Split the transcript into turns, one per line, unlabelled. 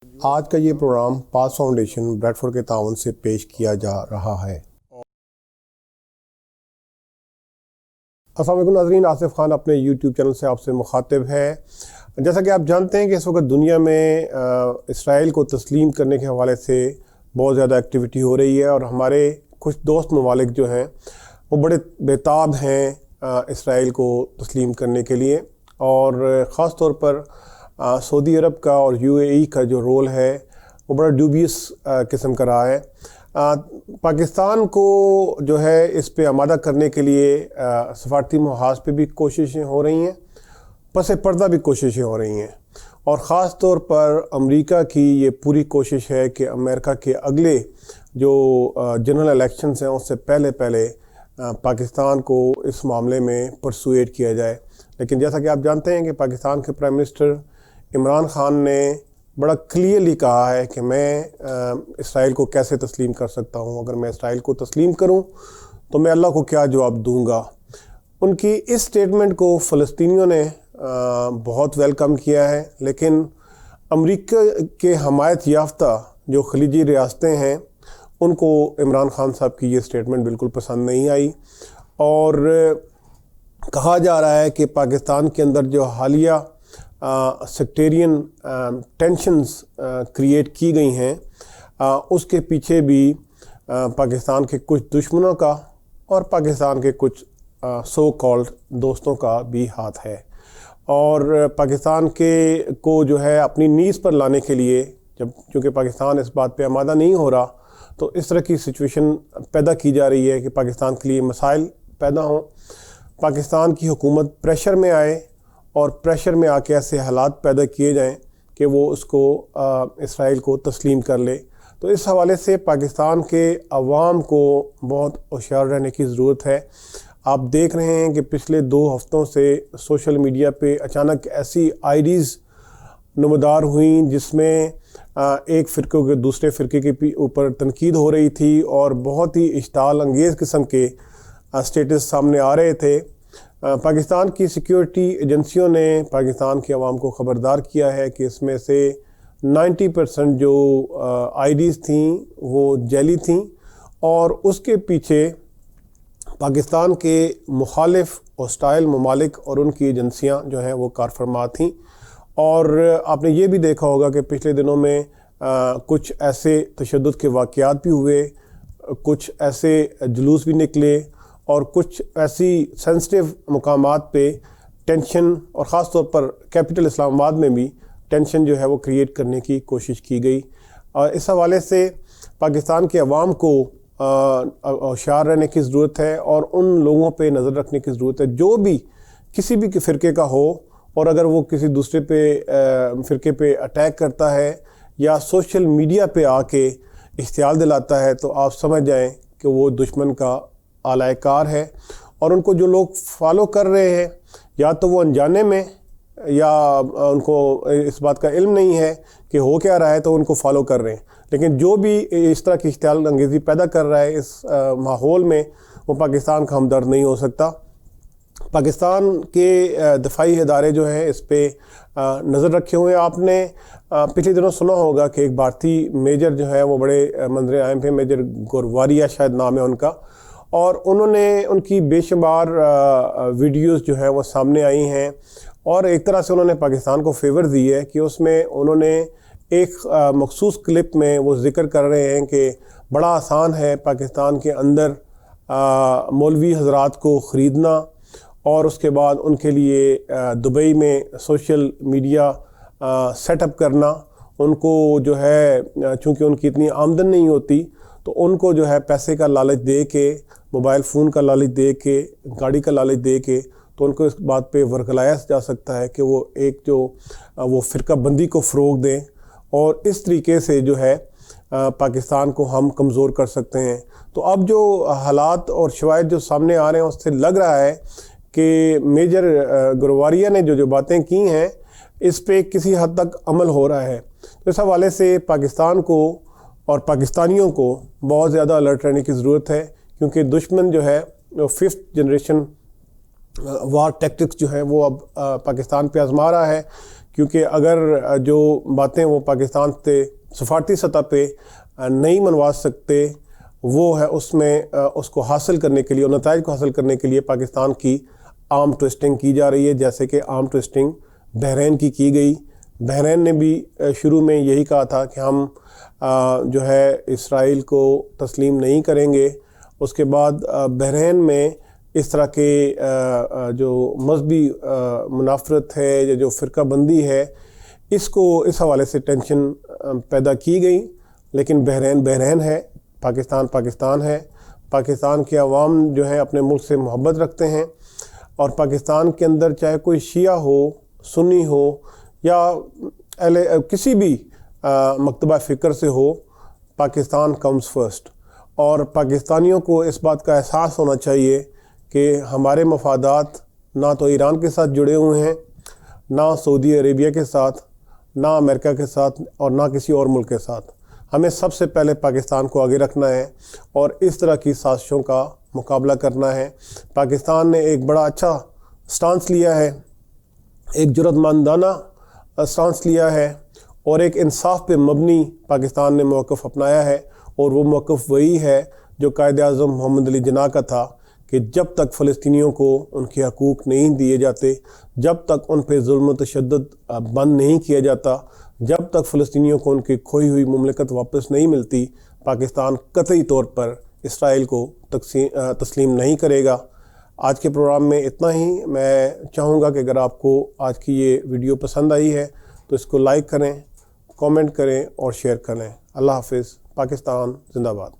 آج کا یہ پروگرام پاس فاؤنڈیشن بریڈ فورڈ کے تعاون سے پیش کیا جا رہا ہے۔ السلام علیکم ناظرین، آصف خان اپنے یوٹیوب چینل سے آپ سے مخاطب ہے۔ جیسا کہ آپ جانتے ہیں کہ اس وقت دنیا میں اسرائیل کو تسلیم کرنے کے حوالے سے بہت زیادہ ایکٹیویٹی ہو رہی ہے، اور ہمارے کچھ دوست ممالک جو ہیں وہ بڑے بےتاب ہیں اسرائیل کو تسلیم کرنے کے لیے، اور خاص طور پر سعودی عرب کا اور یو اے ای کا جو رول ہے وہ بڑا ڈیوبیس قسم کا رہا ہے۔ پاکستان کو جو ہے اس پہ آمادہ کرنے کے لیے سفارتی محاذ پہ بھی کوششیں ہو رہی ہیں، پس پردہ بھی کوششیں ہو رہی ہیں، اور خاص طور پر امریکہ کی یہ پوری کوشش ہے کہ امریکہ کے اگلے جو جنرل الیکشنز ہیں اس سے پہلے پاکستان کو اس معاملے میں پرسویٹ کیا جائے۔ لیکن جیسا کہ آپ جانتے ہیں کہ پاکستان کے پرائم منسٹر عمران خان نے بڑا کلیئرلی کہا ہے کہ میں اسرائیل کو کیسے تسلیم کر سکتا ہوں، اگر میں اسرائیل کو تسلیم کروں تو میں اللہ کو کیا جواب دوں گا۔ ان کی اس سٹیٹمنٹ کو فلسطینیوں نے بہت ویلکم کیا ہے، لیکن امریکہ کے حمایت یافتہ جو خلیجی ریاستیں ہیں ان کو عمران خان صاحب کی یہ سٹیٹمنٹ بالکل پسند نہیں آئی، اور کہا جا رہا ہے کہ پاکستان کے اندر جو حالیہ سیکٹیرین ٹینشنز کریٹ کی گئی ہیں اس کے پیچھے بھی پاکستان کے کچھ دشمنوں کا اور پاکستان کے کچھ سو کالڈ دوستوں کا بھی ہاتھ ہے، اور پاکستان کو جو ہے اپنی نیز پر لانے کے لیے چونکہ پاکستان اس بات پہ آمادہ نہیں ہو رہا، تو اس طرح کی سچویشن پیدا کی جا رہی ہے کہ پاکستان کے لیے مسائل پیدا ہوں، پاکستان کی حکومت پریشر میں آئے، اور پریشر میں آ کے ایسے حالات پیدا کیے جائیں کہ وہ اس کو اسرائیل کو تسلیم کر لے۔ تو اس حوالے سے پاکستان کے عوام کو بہت ہوشیار رہنے کی ضرورت ہے۔ آپ دیکھ رہے ہیں کہ پچھلے 2 ہفتوں سے سوشل میڈیا پہ اچانک ایسی آئیڈیز نمودار ہوئیں جس میں ایک فرقے کے دوسرے فرقے کے اوپر تنقید ہو رہی تھی، اور بہت ہی اشتعال انگیز قسم کے سٹیٹس سامنے آ رہے تھے۔ پاکستان کی سیکیورٹی ایجنسیوں نے پاکستان کے عوام کو خبردار کیا ہے کہ اس میں سے 90% جو آئیڈیز تھیں وہ جعلی تھیں، اور اس کے پیچھے پاکستان کے مخالف ہوسٹائل ممالک اور ان کی ایجنسیاں جو ہیں وہ کارفرما تھیں۔ اور آپ نے یہ بھی دیکھا ہوگا کہ پچھلے دنوں میں کچھ ایسے تشدد کے واقعات بھی ہوئے، کچھ ایسے جلوس بھی نکلے، اور کچھ ایسی سینسٹیو مقامات پہ ٹینشن، اور خاص طور پر کیپٹل اسلام آباد میں بھی ٹینشن جو ہے وہ کریٹ کرنے کی کوشش کی گئی۔ اور اس حوالے سے پاکستان کے عوام کو ہوشیار رہنے کی ضرورت ہے، اور ان لوگوں پہ نظر رکھنے کی ضرورت ہے جو بھی کسی بھی فرقے کا ہو، اور اگر وہ کسی دوسرے فرقے پہ اٹیک کرتا ہے یا سوشل میڈیا پہ آ کے اشتعال دلاتا ہے، تو آپ سمجھ جائیں کہ وہ دشمن کا اعلی کار ہے، اور ان کو جو لوگ فالو کر رہے ہیں یا تو وہ انجانے میں یا ان کو اس بات کا علم نہیں ہے کہ ہو کیا رہا ہے تو ان کو فالو کر رہے ہیں، لیکن جو بھی اس طرح کی اشتعال انگیزی پیدا کر رہا ہے اس ماحول میں، وہ پاکستان کا ہمدرد نہیں ہو سکتا۔ پاکستان کے دفاعی ادارے جو ہیں اس پہ نظر رکھے ہوئے ہیں۔ آپ نے پچھلے دنوں سنا ہوگا کہ ایک بھارتی میجر جو ہے وہ بڑے منظر عام پہ، میجر گورواریا شاید نام ہے ان کا، اور انہوں نے ان کی بے شمار ویڈیوز جو ہیں وہ سامنے آئی ہیں، اور ایک طرح سے انہوں نے پاکستان کو فیور دی ہے کہ اس میں انہوں نے ایک مخصوص کلپ میں وہ ذکر کر رہے ہیں کہ بڑا آسان ہے پاکستان کے اندر مولوی حضرات کو خریدنا، اور اس کے بعد ان کے لیے دبئی میں سوشل میڈیا سیٹ اپ کرنا، ان کو جو ہے چونکہ ان کی اتنی آمدن نہیں ہوتی تو ان کو جو ہے پیسے کا لالچ دے کے، موبائل فون کا لالچ دے کے، گاڑی کا لالچ دے کے، تو ان کو اس بات پہ ورگلایا جا سکتا ہے کہ وہ ایک جو وہ فرقہ بندی کو فروغ دیں، اور اس طریقے سے جو ہے پاکستان کو ہم کمزور کر سکتے ہیں۔ تو اب جو حالات اور شواہد جو سامنے آ رہے ہیں اس سے لگ رہا ہے کہ میجر گرواریا نے جو باتیں کی ہیں اس پہ کسی حد تک عمل ہو رہا ہے۔ تو اس حوالے سے پاکستان کو اور پاکستانیوں کو بہت زیادہ الرٹ رہنے کی ضرورت ہے، کیونکہ دشمن جو ہے 5th جنریشن وار ٹیکٹکس جو ہے وہ اب پاکستان پہ آزما رہا ہے، کیونکہ اگر جو باتیں وہ پاکستان سے سفارتی سطح پہ نہیں منوا سکتے، وہ ہے اس میں اس کو حاصل کرنے کے لیے اور نتائج کو حاصل کرنے کے لیے پاکستان کی آرم ٹوئسٹنگ کی جا رہی ہے، جیسے کہ آرم ٹوئسٹنگ بحرین کی گئی۔ بحرین نے بھی شروع میں یہی کہا تھا کہ ہم جو ہے اسرائیل کو تسلیم نہیں کریں گے۔ اس کے بعد بحرین میں اس طرح کے جو مذہبی منافرت ہے یا جو فرقہ بندی ہے، اس حوالے سے ٹینشن پیدا کی گئی، لیکن بحرین ہے، پاکستان ہے۔ پاکستان کے عوام جو ہیں اپنے ملک سے محبت رکھتے ہیں، اور پاکستان کے اندر چاہے کوئی شیعہ ہو، سنی ہو، یا کسی بھی مکتبہ فکر سے ہو، پاکستان کمز فرسٹ۔ اور پاکستانیوں کو اس بات کا احساس ہونا چاہیے کہ ہمارے مفادات نہ تو ایران کے ساتھ جڑے ہوئے ہیں، نہ سعودی عربیہ کے ساتھ، نہ امریکہ کے ساتھ، اور نہ کسی اور ملک کے ساتھ۔ ہمیں سب سے پہلے پاکستان کو آگے رکھنا ہے اور اس طرح کی سازشوں کا مقابلہ کرنا ہے۔ پاکستان نے ایک بڑا اچھا سٹانس لیا ہے، ایک جرأت مندانہ سٹانس لیا ہے، اور ایک انصاف پہ مبنی پاکستان نے موقف اپنایا ہے، اور وہ موقف وہی ہے جو قائد اعظم محمد علی جناح کا تھا کہ جب تک فلسطینیوں کو ان کے حقوق نہیں دیے جاتے، جب تک ان پہ ظلم و تشدد بند نہیں کیا جاتا، جب تک فلسطینیوں کو ان کی کھوئی ہوئی مملکت واپس نہیں ملتی، پاکستان قطعی طور پر اسرائیل کو تسلیم نہیں کرے گا۔ آج کے پروگرام میں اتنا ہی۔ میں چاہوں گا کہ اگر آپ کو آج کی یہ ویڈیو پسند آئی ہے تو اس کو لائک کریں، کامنٹ کریں اور شیئر کریں۔ اللہ حافظ۔ پاکستان زندہ باد۔